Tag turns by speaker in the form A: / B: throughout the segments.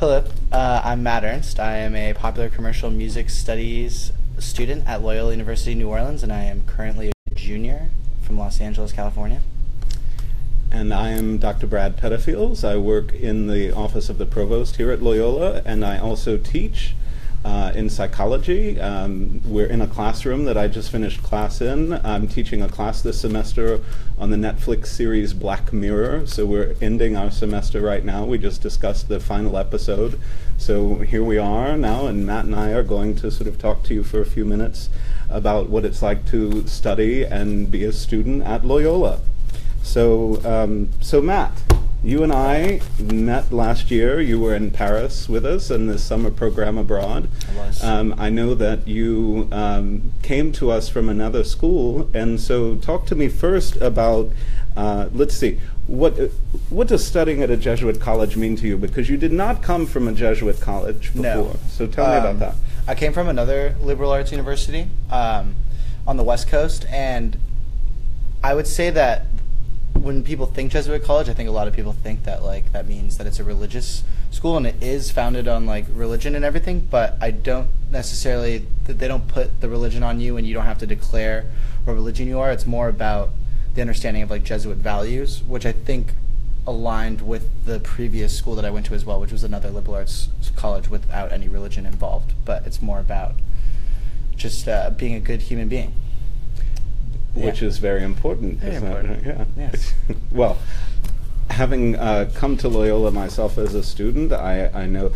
A: Hello, I'm Matt Ernst. I am a popular commercial music studies student at Loyola University, New Orleans, and I am currently a junior from Los Angeles, California.
B: And I am Dr. Brad Pettifields. I work in the office of the provost here at Loyola, and I also teach in psychology. We're in a classroom that I just finished class in. I'm teaching a class this semester on the Netflix series Black Mirror, so we're ending our semester right now. We just discussed the final episode. So here we are now, and Matt and I are going to sort of talk to you for a few minutes about what it's like to study and be a student at Loyola. So Matt, you and I met last year. You were in Paris with us in the summer program abroad.
A: I was.
B: I know that you came to us from another school, and so talk to me first about, let's see, what does studying at a Jesuit college mean to you? Because you did not come from a Jesuit college before.
A: No.
B: So tell me about that.
A: I came from another liberal arts university on the West Coast, and I would say that when people think Jesuit college, I think a lot of people think that that means that it's a religious school, and it is founded on religion and everything, but I don't necessarily, they don't put the religion on you and you don't have to declare what religion you are. It's more about the understanding of Jesuit values, which I think aligned with the previous school that I went to as well, which was another liberal arts college without any religion involved, but it's more about just being a good human being.
B: Which is very important.
A: Very important.
B: Yeah.
A: Yes.
B: Well, having come to Loyola myself as a student, I know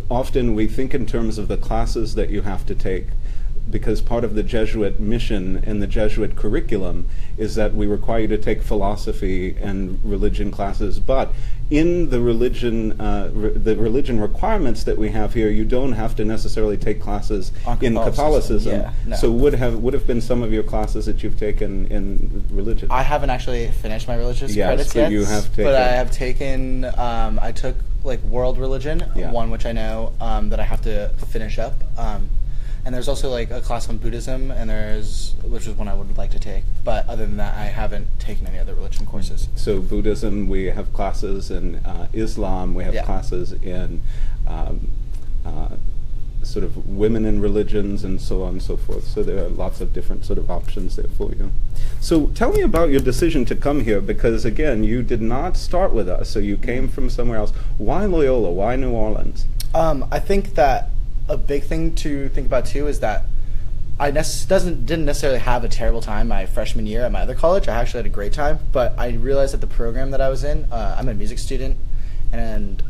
B: often we think in terms of the classes that you have to take, because part of the Jesuit mission and the Jesuit curriculum is that we require you to take philosophy and religion classes. But in the religion requirements that we have here, you don't have to necessarily take classes in Catholicism.
A: Yeah, no.
B: So would have been some of your classes that you've taken in religion?
A: I haven't actually finished my religious credits
B: but
A: yet.
B: you have taken.
A: But I have taken. I took world religion, one which I know that I have to finish up. And there's also a class on Buddhism, and which is one I would like to take. But other than that, I haven't taken any other religion courses.
B: So Buddhism, we have classes in Islam, we have classes in sort of women in religions, and so on and so forth. So there are lots of different sort of options there for you. So tell me about your decision to come here, because again, you did not start with us, so you came from somewhere else. Why Loyola? Why New Orleans?
A: I think that a big thing to think about too is that I didn't necessarily have a terrible time my freshman year at my other college. I actually had a great time, but I realized that the program that I was in, I'm a music student, and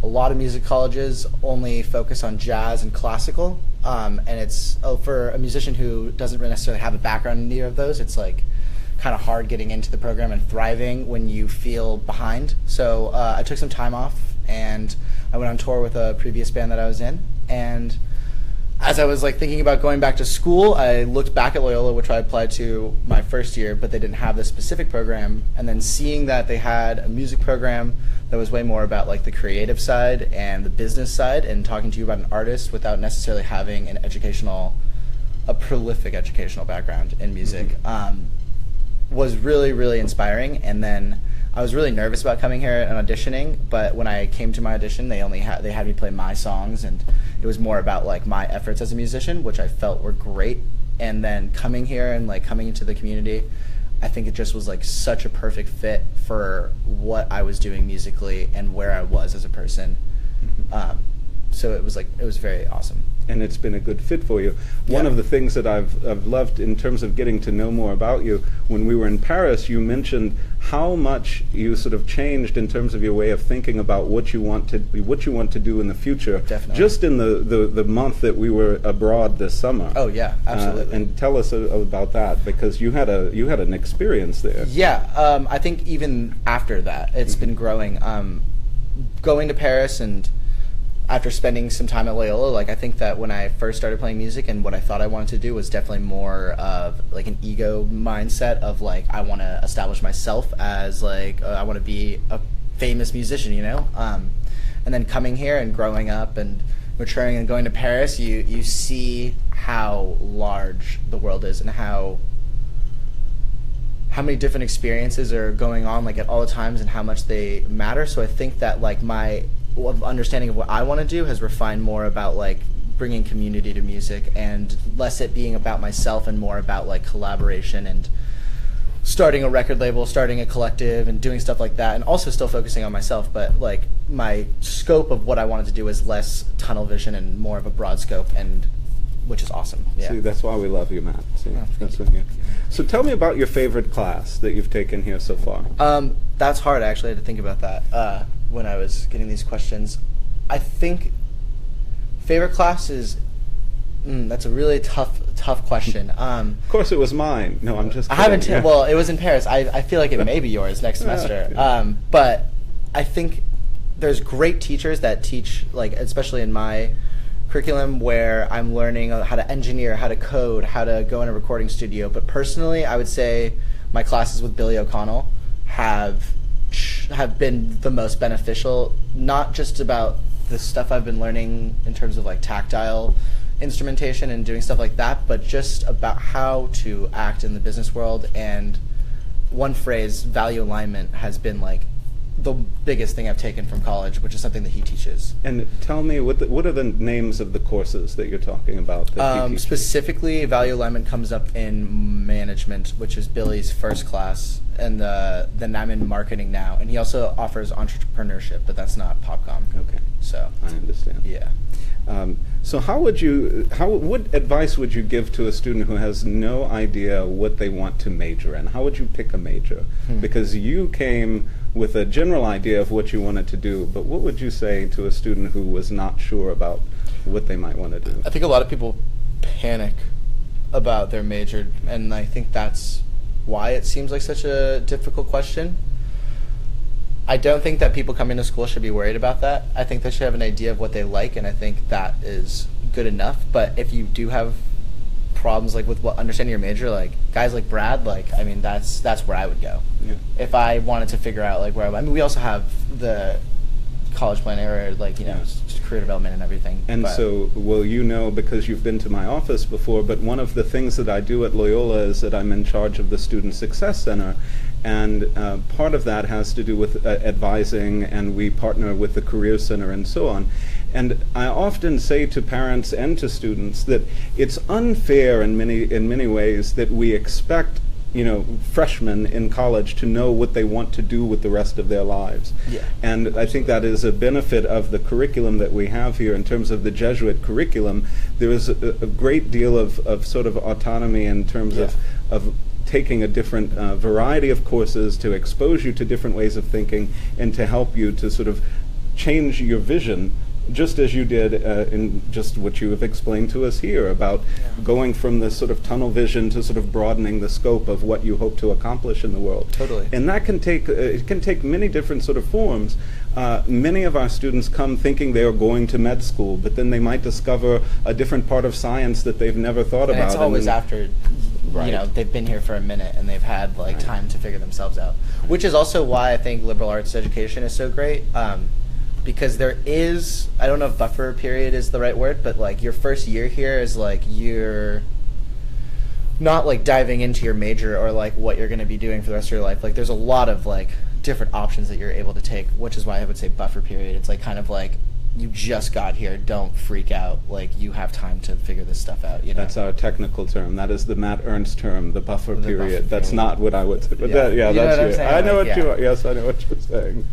A: a lot of music colleges only focus on jazz and classical, and it's for a musician who doesn't necessarily have a background in either of those, it's kind of hard getting into the program and thriving when you feel behind. So I took some time off, and I went on tour with a previous band that I was in. And as I was thinking about going back to school, I looked back at Loyola, which I applied to my first year, but they didn't have this specific program. And then seeing that they had a music program that was way more about the creative side and the business side, and talking to you about an artist without necessarily having a prolific educational background in music, was really, really inspiring. And then I was really nervous about coming here and auditioning, but when I came to my audition, they had me play my songs, and it was more about my efforts as a musician, which I felt were great. And then coming here and coming into the community, I think it just was such a perfect fit for what I was doing musically and where I was as a person. So it was very awesome.
B: And it's been a good fit for you. One of the things that I've loved in terms of getting to know more about you, when we were in Paris, you mentioned how much you sort of changed in terms of your way of thinking about what you want to do in the future.
A: Definitely.
B: Just in the month that we were abroad this summer.
A: Oh yeah, absolutely.
B: And tell us about that, because you had an experience there.
A: Yeah, I think even after that, it's been growing. Going to Paris, and after spending some time at Loyola, I think that when I first started playing music, and what I thought I wanted to do was definitely more of an ego mindset of I want to establish myself as I want to be a famous musician, and then coming here and growing up and maturing and going to Paris, you see how large the world is and how many different experiences are going on at all the times and how much they matter. So I think that my understanding of what I want to do has refined more about like bringing community to music, and less it being about myself and more about like collaboration and starting a record label, starting a collective, and doing stuff like that, and also still focusing on myself. But like my scope of what I wanted to do is less tunnel vision and more of a broad scope, and which is awesome. Yeah.
B: See, that's why we love you, Matt. See,
A: Oh,
B: that's
A: thank you.
B: So tell me about your favorite class that you've taken here so far.
A: That's hard. I actually had to think about that when I was getting these questions. I think favorite class is that's a really tough question.
B: Of course, it was mine. No, I'm just kidding.
A: I haven't.
B: Yeah.
A: Well, it was in Paris. I feel like it may be yours next semester.
B: Yeah.
A: But I think there's great teachers that teach, like especially in my curriculum, where I'm learning how to engineer, how to code, how to go in a recording studio. But personally, I would say my classes with Billy O'Connell have been the most beneficial. Not just about the stuff I've been learning in terms of like tactile instrumentation and doing stuff like that, but just about how to act in the business world. And one phrase, value alignment, has been like the biggest thing I've taken from college, which is something that he teaches.
B: And tell me, what are the names of the courses that you're talking about that he teaches?
A: Specifically, value alignment comes up in management, which is Billy's first class, and then I'm in marketing now. And he also offers entrepreneurship, but that's not PopCom.
B: Okay,
A: So
B: I understand.
A: yeah.
B: So what advice would you give to a student who has no idea what they want to major in? How would you pick a major? Because you came with a general idea of what you wanted to do, but what would you say to a student who was not sure about what they might want to do?
A: I think a lot of people panic about their major, and I think that's why it seems like such a difficult question. I don't think that people coming to school should be worried about that. I think they should have an idea of what they like, and I think that is good enough. But if you do have problems like with understanding your major, like guys like Brad, like I mean that's where I would go.
B: Yeah.
A: If I wanted to figure out like where I mean we also have the college plan area, like just career development and everything.
B: And so, well, you know, because you've been to my office before, but one of the things that I do at Loyola is that I'm in charge of the Student Success Center, and part of that has to do with advising, and we partner with the Career Center and so on. And I often say to parents and to students that it's unfair in many ways that we expect freshmen in college to know what they want to do with the rest of their lives.
A: Yeah.
B: And I think that is a benefit of the curriculum that we have here in terms of the Jesuit curriculum. There is a great deal of sort of autonomy in terms of taking a different variety of courses to expose you to different ways of thinking and to help you to sort of change your vision, just as you did in just what you have explained to us here about going from this sort of tunnel vision to sort of broadening the scope of what you hope to accomplish in the world.
A: Totally.
B: And that can take it can take many different sort of forms. Many of our students come thinking they are going to med school, but then they might discover a different part of science that they've never thought
A: and
B: about.
A: It's always after
B: Right.
A: they've been here for a minute and they've had like time to figure themselves out, which is also why I think liberal arts education is so great. Because there is, I don't know if buffer period is the right word, but like your first year here is like you're not like diving into your major or like what you're going to be doing for the rest of your life. Like there's a lot of like different options that you're able to take, which is why I would say buffer period. It's like kind of like you just got here, don't freak out. Like you have time to figure this stuff out.
B: That's our technical term. That is the Matt Ernst term, the buffer period. That's
A: period.
B: not what I would say. But
A: Yeah.
B: that's
A: You know what I'm
B: you.
A: saying?
B: I know
A: Like,
B: what
A: yeah.
B: you are. Yes, I know what you're saying.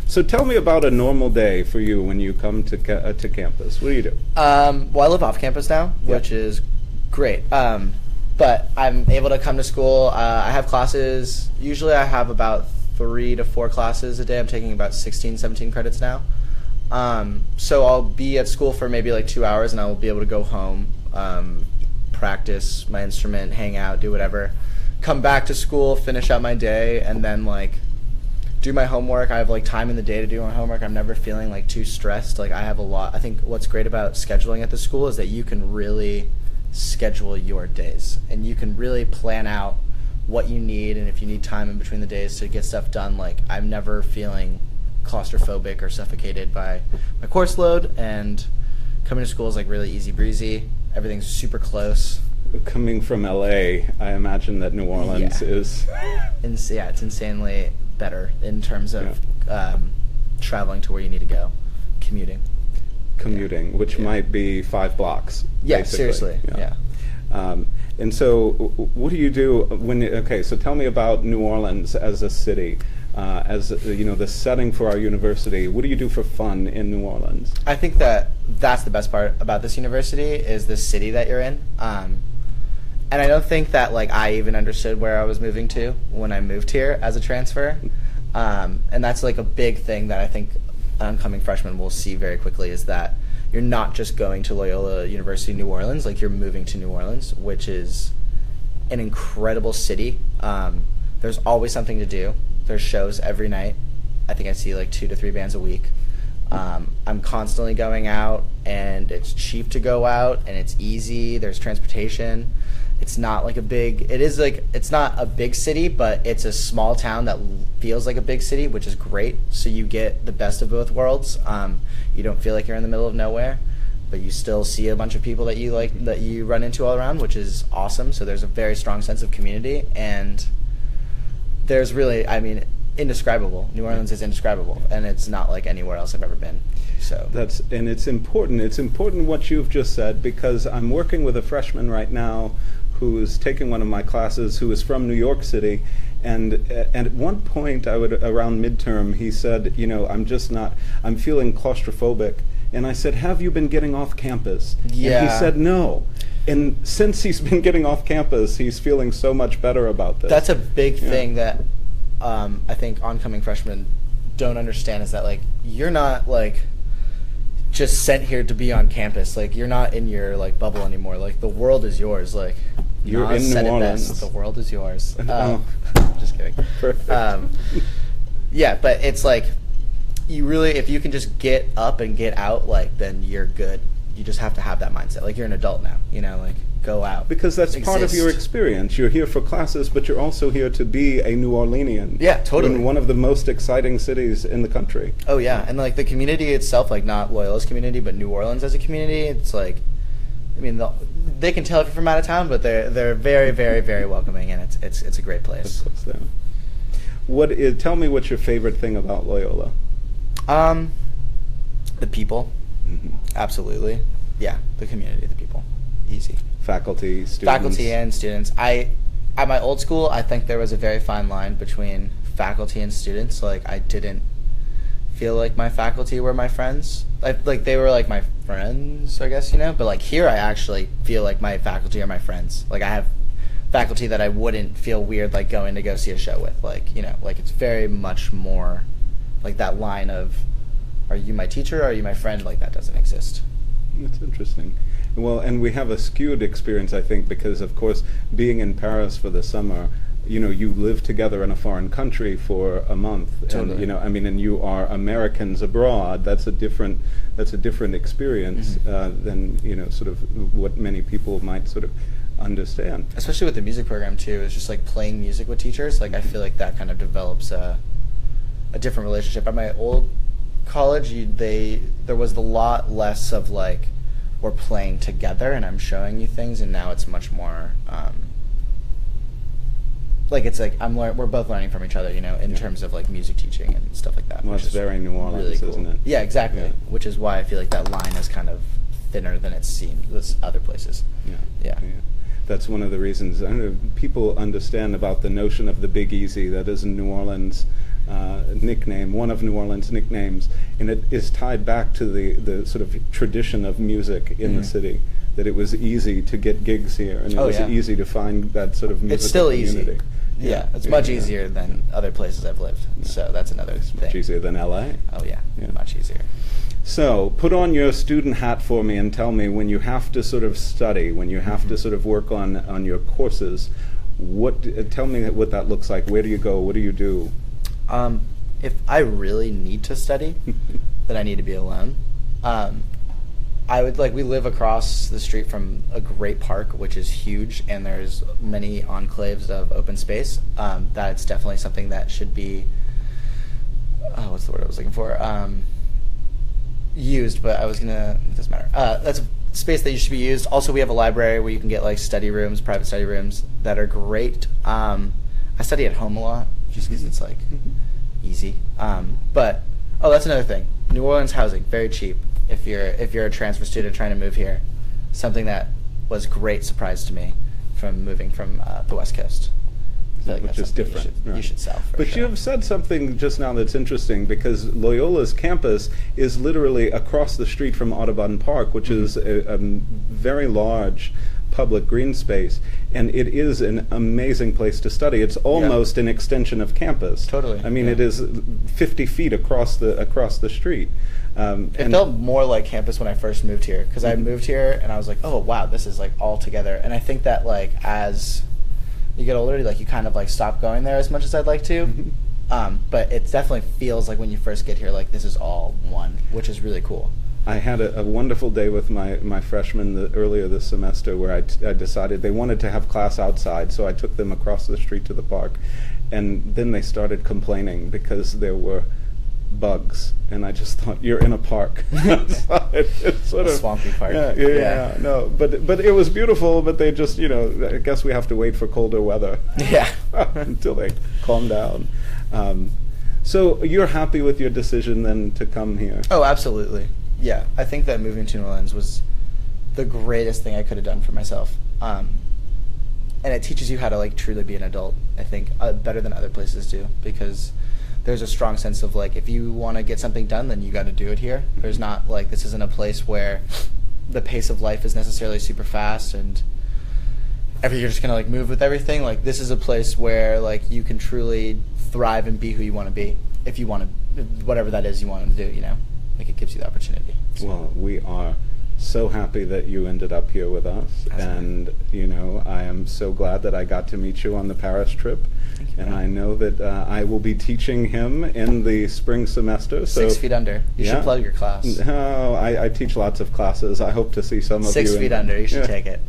B: So tell me about a normal day for you when you come to campus. What do you do?
A: Well, I live off campus now, which is great. But I'm able to come to school. I have classes. Usually I have about 3 to 4 classes a day. I'm taking about 16, 17 credits now. So I'll be at school for maybe like 2 hours, and I will be able to go home, practice my instrument, hang out, do whatever. Come back to school, finish out my day, and then like do my homework. I have like time in the day to do my homework. I'm never feeling like too stressed. Like I have a lot. I think what's great about scheduling at the school is that you can really schedule your days, and you can really plan out what you need, and if you need time in between the days to get stuff done. Like I'm never feeling claustrophobic or suffocated by my course load, and coming to school is like really easy breezy. Everything's super close.
B: Coming from LA, I imagine that New Orleans is
A: It's insanely better in terms of traveling to where you need to go, commuting.
B: Commuting, which might be 5 blocks.
A: Yeah,
B: basically.
A: seriously. Yeah.
B: And so, what do you do when? Okay, so tell me about New Orleans as a city, as the setting for our university. What do you do for fun in New Orleans?
A: I think that's the best part about this university is the city that you're in. And I don't think that I even understood where I was moving to when I moved here as a transfer. And that's a big thing that I think oncoming freshmen will see very quickly is that you're not just going to Loyola University New Orleans, you're moving to New Orleans, which is an incredible city. There's always something to do. There's shows every night. I think I see 2 to 3 bands a week. I'm constantly going out, and it's cheap to go out, and it's easy. There's transportation. It's not it's not a big city, but it's a small town that feels like a big city, which is great. So you get the best of both worlds. You don't feel like you're in the middle of nowhere, but you still see a bunch of people that you run into all around, which is awesome. So there's a very strong sense of community, and there's really, indescribable. New Orleans is indescribable, and it's not like anywhere else I've ever been. So
B: and it's important. It's important what you've just said, because I'm working with a freshman right now who is taking one of my classes who is from New York City, and at one point around midterm he said, I'm feeling claustrophobic, and I said, have you been getting off campus?
A: Yeah.
B: And he said no. And since he's been getting off campus, he's feeling so much better about this.
A: That's a big thing that I think oncoming freshmen don't understand is that you're not just sent here to be on campus. You're not in your bubble anymore. The world is yours.
B: You're in New Orleans.
A: The world is yours. Just kidding.
B: Perfect.
A: Yeah, but it's you really, if you can just get up and get out, then you're good. You just have to have that mindset. You're an adult now. Go out.
B: Because that's part of your experience. You're here for classes, but you're also here to be a New Orleanian.
A: Yeah, totally.
B: In one of the most exciting cities in the country.
A: Oh, yeah. And, the community itself, not Loyola's community, but New Orleans as a community, it's they can tell if you're from out of town, but they're very, very, very welcoming, and it's a great place.
B: Tell me what's your favorite thing about Loyola?
A: The people.
B: Mm-hmm.
A: Absolutely. Yeah, the community, the people. Easy.
B: Faculty, students.
A: Faculty and students. At my old school, I think there was a very fine line between faculty and students. I didn't feel like my faculty were my friends. They were my friends, I guess, But here, I actually feel like my faculty are my friends. I have faculty that I wouldn't feel weird going to go see a show with. It's very much more that line of, are you my teacher or are you my friend? That doesn't exist.
B: That's interesting. Well, and we have a skewed experience, I think, because, of course, being in Paris for the summer, you live together in a foreign country for a month,
A: totally.
B: and and you are Americans abroad. That's a different experience than sort of what many people might sort of understand.
A: Especially with the music program too, it's just playing music with teachers. I feel like that kind of develops a different relationship. At my old college, there was a lot less of we're playing together and I'm showing you things, and now it's much more we're both learning from each other, in terms of music teaching and stuff like that.
B: Well, it's very New Orleans,
A: really cool.
B: Isn't it?
A: Yeah, exactly.
B: Yeah.
A: Which is why I feel like that line is kind of thinner than it seems with other places. Yeah.
B: That's one of the reasons people understand about the notion of the Big Easy. That is a New Orleans nickname, one of New Orleans nicknames, and it is tied back to the sort of tradition of music in the city. That it was easy to get gigs here, and it was easy to find that sort of musical
A: It's still
B: community.
A: Easy. Yeah, it's much easier than other places I've lived. Yeah. So that's another thing.
B: Much easier than LA.
A: Oh yeah, much easier.
B: So put on your student hat for me and tell me, when you have to sort of study, when you have to sort of work on your courses, tell me what that looks like. Where do you go? What do you do?
A: If I really need to study, then I need to be alone. I would we live across the street from a great park, which is huge, and there's many enclaves of open space. That's definitely something that should be, what's the word I was looking for? Used, but it doesn't matter. That's a space that should be used. Also, we have a library where you can get study rooms, private study rooms that are great. I study at home a lot, just because it's easy. But Oh, that's another thing. New Orleans housing, very cheap. If you're a transfer student trying to move here, something that was a great surprise to me from moving from the West Coast. I feel like
B: Which
A: that's
B: is
A: something
B: different.
A: You should sell.
B: But
A: sure.
B: you have said something just now that's interesting, because Loyola's campus is literally across the street from Audubon Park, which is a very large public green space, and it is an amazing place to study. It's almost an extension of campus.
A: Totally.
B: I mean, it is 50 feet across the street.
A: It felt more like campus when I first moved here, because I moved here and I was like, oh wow, this is like all together. And I think that like as you get older, like you kind of like stop going there as much as I'd like to. But it definitely feels like when you first get here, like this is all one, which is really cool.
B: I had a wonderful day with my freshmen earlier this semester, where I decided they wanted to have class outside, so I took them across the street to the park, and then they started complaining because there were bugs, and I just thought, you're in a park. It's sort
A: A
B: of
A: swampy park.
B: Yeah. No, but it was beautiful. But they just, I guess we have to wait for colder weather.
A: Yeah.
B: Until they calm down. So you're happy with your decision then to come here?
A: Oh, absolutely. Yeah, I think that moving to New Orleans was the greatest thing I could have done for myself. And it teaches you how to like truly be an adult, I think, better than other places do, because there's a strong sense of like, if you want to get something done, then you got to do it here. There's not like, this isn't a place where the pace of life is necessarily super fast and you're just gonna like move with everything. Like, this is a place where like you can truly thrive and be who you want to be, if you want to, whatever that is you want to do. Like, it gives you the opportunity. So.
B: Well, we are so happy that you ended up here with us, and I am so glad that I got to meet you on the Paris trip.
A: Thank you,
B: and
A: man.
B: I know that I will be teaching him in the spring semester. So
A: 6 feet under. You should plug your class.
B: No, I teach lots of classes. I hope to see some of you.
A: 6 feet under. You should take it.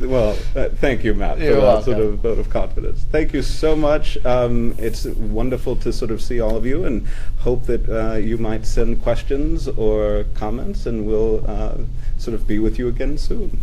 B: Well, thank you, Matt,
A: You're
B: for that
A: welcome.
B: sort of vote of confidence. Thank you so much. It's wonderful to sort of see all of you, and hope that you might send questions or comments, and we'll sort of be with you again soon.